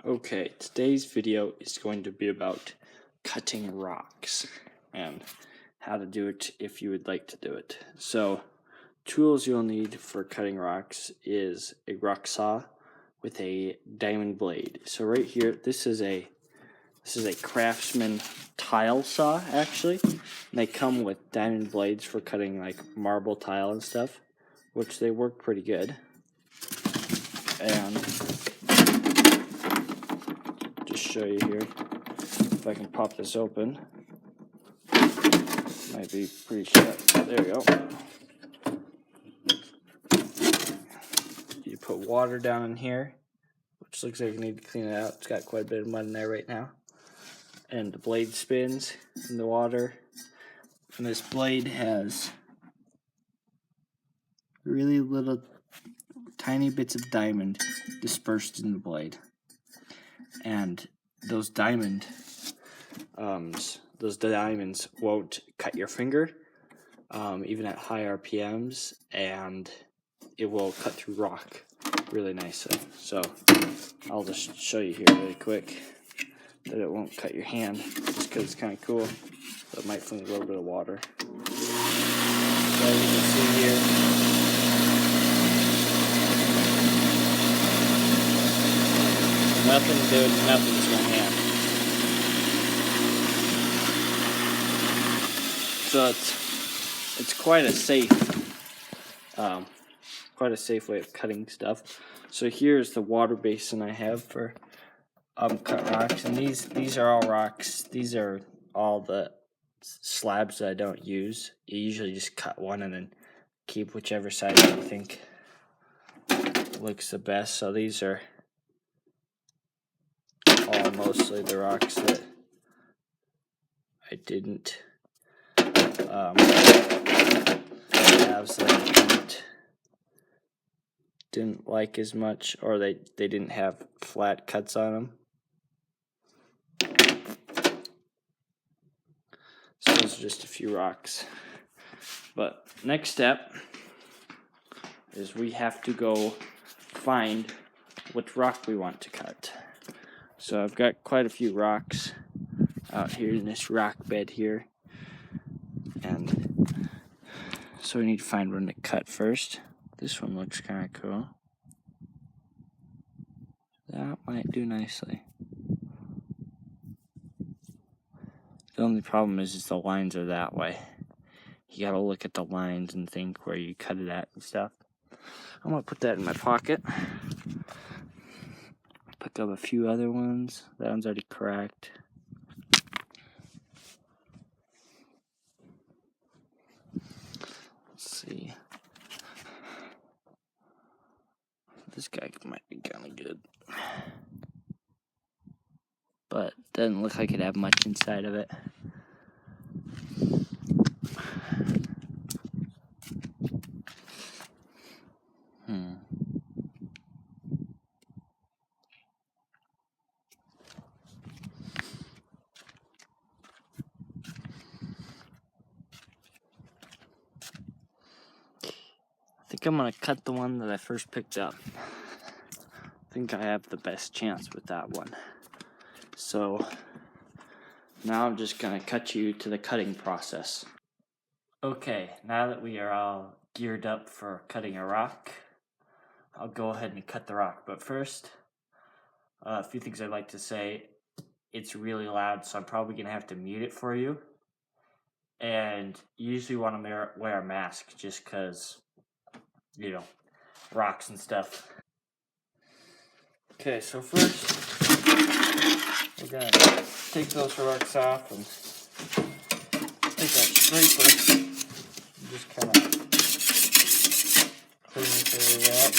Okay, today's video is going to be about cutting rocks and how to do it if you would like to do it. So, tools you'll need for cutting rocks is a rock saw with a diamond blade. So right here, this is a Craftsman tile saw actually. And they come with diamond blades for cutting like marble tile and stuff, which they work pretty good. And show you here if I can pop this open. Might be pretty sharp. There we go. You put water down in here, which looks like you need to clean it out. It's got quite a bit of mud in there right now. And the blade spins in the water. And this blade has really little tiny bits of diamond dispersed in the blade. And those diamonds won't cut your finger, even at high RPMs, and it will cut through rock really nicely. So I'll just show you here really quick that it won't cut your hand, just because it's kind of cool. So it might fling a little bit of water. So as you can see here, nothing doing nothing to my hand. So it's quite a safe way of cutting stuff. So here's the water basin I have for cut rocks, and these are all rocks. These are all the slabs that I don't use. You usually just cut one and then keep whichever side you think looks the best. So these are all mostly the rocks that I didn't halves that I didn't like as much, or they didn't have flat cuts on them. So those are just a few rocks. But next step is we have to go find which rock we want to cut. So I've got quite a few rocks out here in this rock bed here. And so we need to find one to cut first. This one looks kind of cool. That might do nicely. The only problem is the lines are that way. You gotta look at the lines and think where you cut it at and stuff. I'm gonna put that in my pocket. Pick up a few other ones. That one's already cracked. See, this guy might be kind of good, but doesn't look like it'd have much inside of it. I think I'm gonna cut the one that I first picked up. I think I have the best chance with that one. So now I'm just gonna cut you to the cutting process. Okay, now that we are all geared up for cutting a rock, I'll go ahead and cut the rock. But first, a few things I'd like to say. It's really loud, so I'm probably gonna have to mute it for you. And you usually want to wear a mask just because, you know, rocks and stuff. Okay, so first, we're going to take those rocks off and take our scraper and just kind of clean this area up.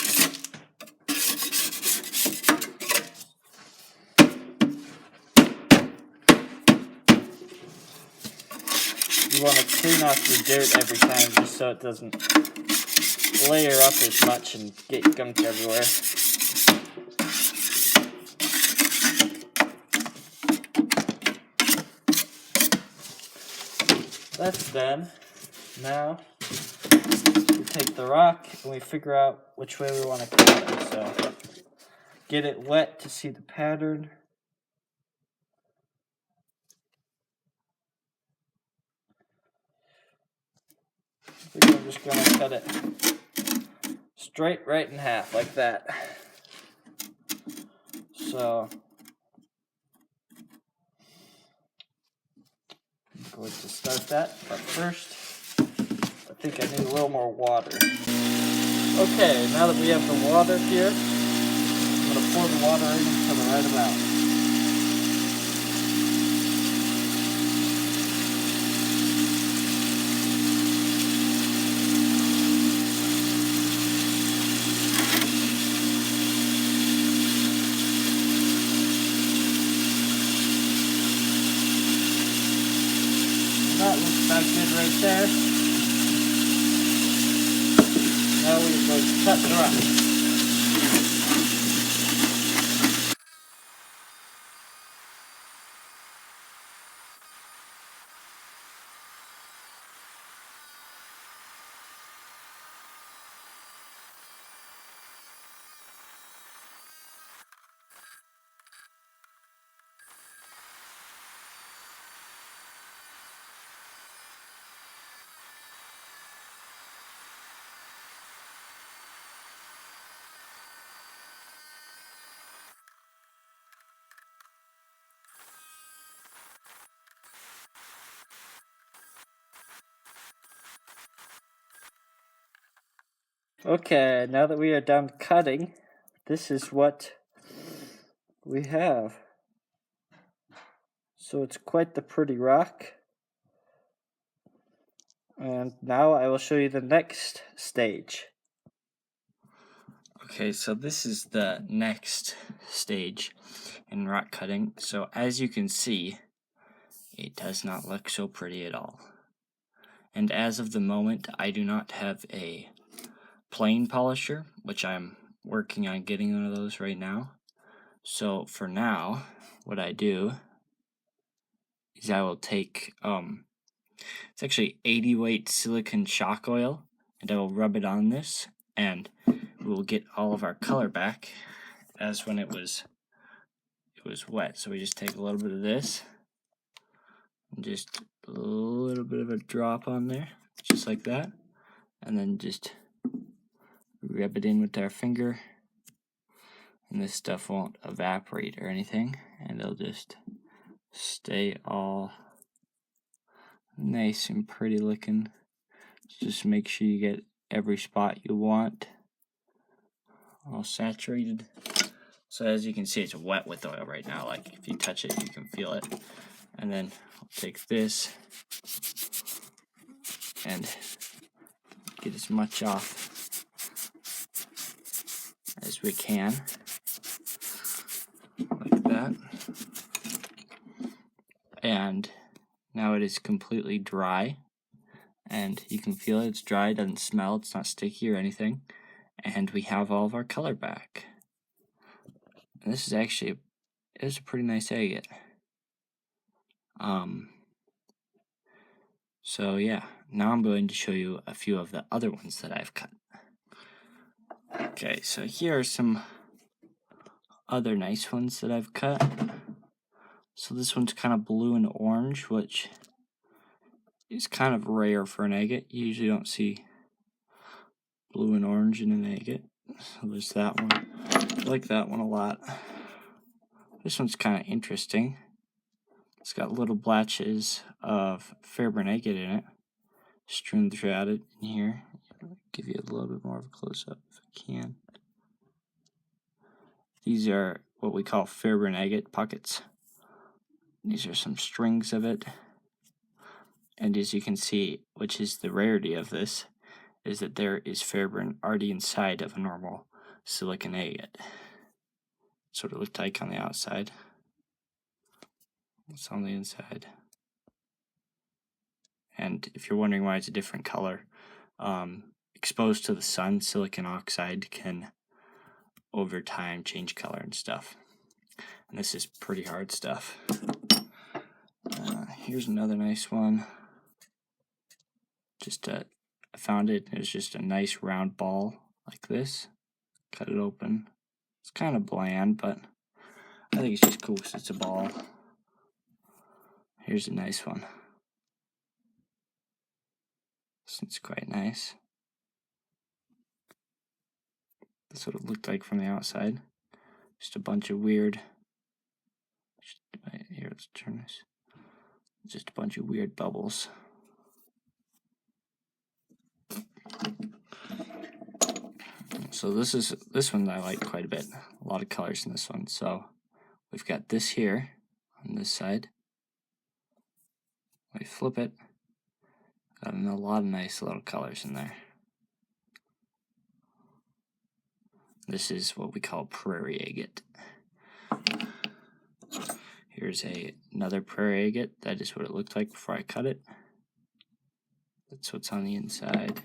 You want to clean off your dirt every time just so it doesn't layer up as much and get gunk everywhere. That's done. Now we take the rock and we figure out which way we want to cut it. So get it wet to see the pattern. I think I'm just going to cut it straight right in half like that. So I'm going to start that, but first I think I need a little more water. Okay, now that we have the water here, I'm going to pour the water in to the right amount. That looks about good right there. Now we're going to cut the rest. Okay, now that we are done cutting, this is what we have. So it's quite the pretty rock. And now I will show you the next stage. Okay, so this is the next stage in rock cutting. So as you can see, it does not look so pretty at all. And as of the moment, I do not have a plane polisher, which I'm working on getting one of those right now. So for now, what I do is I will take, it's actually 80 weight silicone shock oil, and I will rub it on this, and we will get all of our color back as when it was wet. So we just take a little bit of this, and just a little bit of a drop on there, just like that, and then just rub it in with our finger, and this stuff won't evaporate or anything, and it'll just stay all nice and pretty looking. Just make sure you get every spot you want all saturated. So as you can see, it's wet with oil right now. Like if you touch it, you can feel it. And then I'll take this and get as much off as we can, like that. And now it is completely dry, and you can feel it. It's dry, it doesn't smell, it's not sticky or anything, and we have all of our color back. And this is actually, it's a pretty nice agate. So yeah, now I'm going to show you a few of the other ones that I've cut. Okay, so here are some other nice ones that I've cut. So this one's kind of blue and orange, which is kind of rare for an agate. You usually don't see blue and orange in an agate. So there's that one. I like that one a lot. This one's kind of interesting. It's got little blotches of Fibrin agate in it, strewn throughout it in here. I'll give you a little bit more of a close-up if I can. These are what we call Fibrin agate pockets. These are some strings of it. And as you can see, which is the rarity of this, is that there is Fibrin already inside of a normal silicon agate. That's what it looked like on the outside. It's on the inside. And if you're wondering why it's a different color, exposed to the sun, silicon oxide can over time change color and stuff. And this is pretty hard stuff. Here's another nice one. I found it. It was just a nice round ball like this. Cut it open. It's kind of bland, but I think it's just cool because it's a ball. Here's a nice one. This one's quite nice. That's what it looked like from the outside. Just a bunch of weird... Here, let's turn this. Just a bunch of weird bubbles. So this one I like quite a bit. A lot of colors in this one. So we've got this here on this side. We flip it. Got a lot of nice little colors in there. This is what we call prairie agate. Here's another prairie agate. That is what it looked like before I cut it. That's what's on the inside.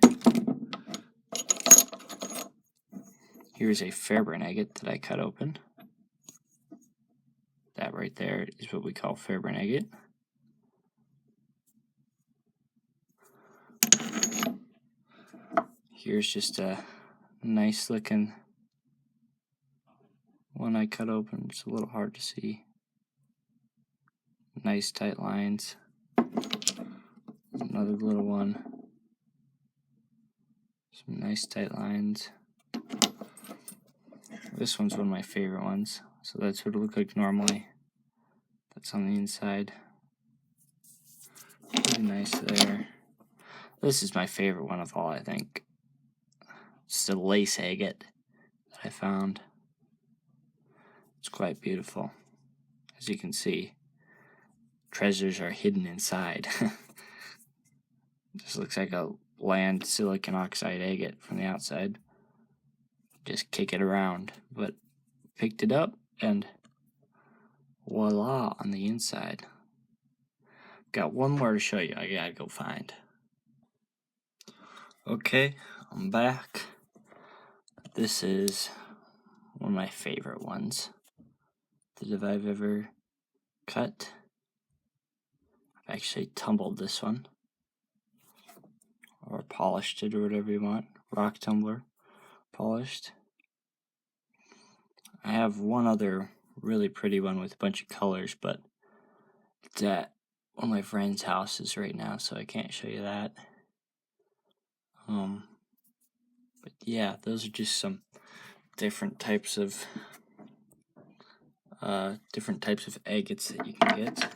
Here's a Fibrin agate that I cut open. That right there is what we call Fibrin agate. Here's just a nice looking one I cut open. It's a little hard to see. Nice tight lines. Another little one. Some nice tight lines. This one's one of my favorite ones. So that's what it looked like normally. That's on the inside. Pretty nice there. This is my favorite one of all, I think. It's the lace agate that I found. It's quite beautiful. As you can see, treasures are hidden inside. Just looks like a bland silicon oxide agate from the outside. Just kick it around, but picked it up and voila on the inside. Got one more to show you. I gotta go find. Okay, I'm back. This is one of my favorite ones that I've ever cut. I've actually tumbled this one, or polished it, or whatever you want. Rock tumbler, polished. I have one other really pretty one with a bunch of colors, but it's at one of my friend's houses right now, so I can't show you that. But yeah, those are just some different types of agates that you can get.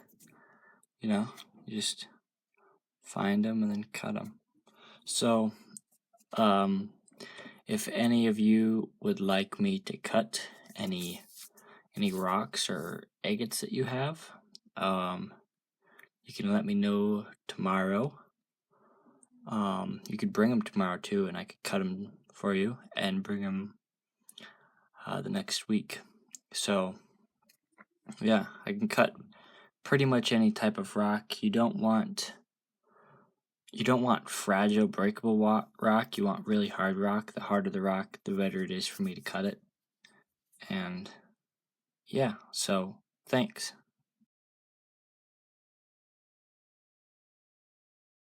You know, you just find them and then cut them. So, if any of you would like me to cut any rocks or agates that you have, you can let me know tomorrow. You could bring them tomorrow too, and I could cut them for you and bring them the next week. So yeah, I can cut pretty much any type of rock. You don't want fragile, breakable rock. You want really hard rock. The harder the rock, the better it is for me to cut it. And yeah, so thanks.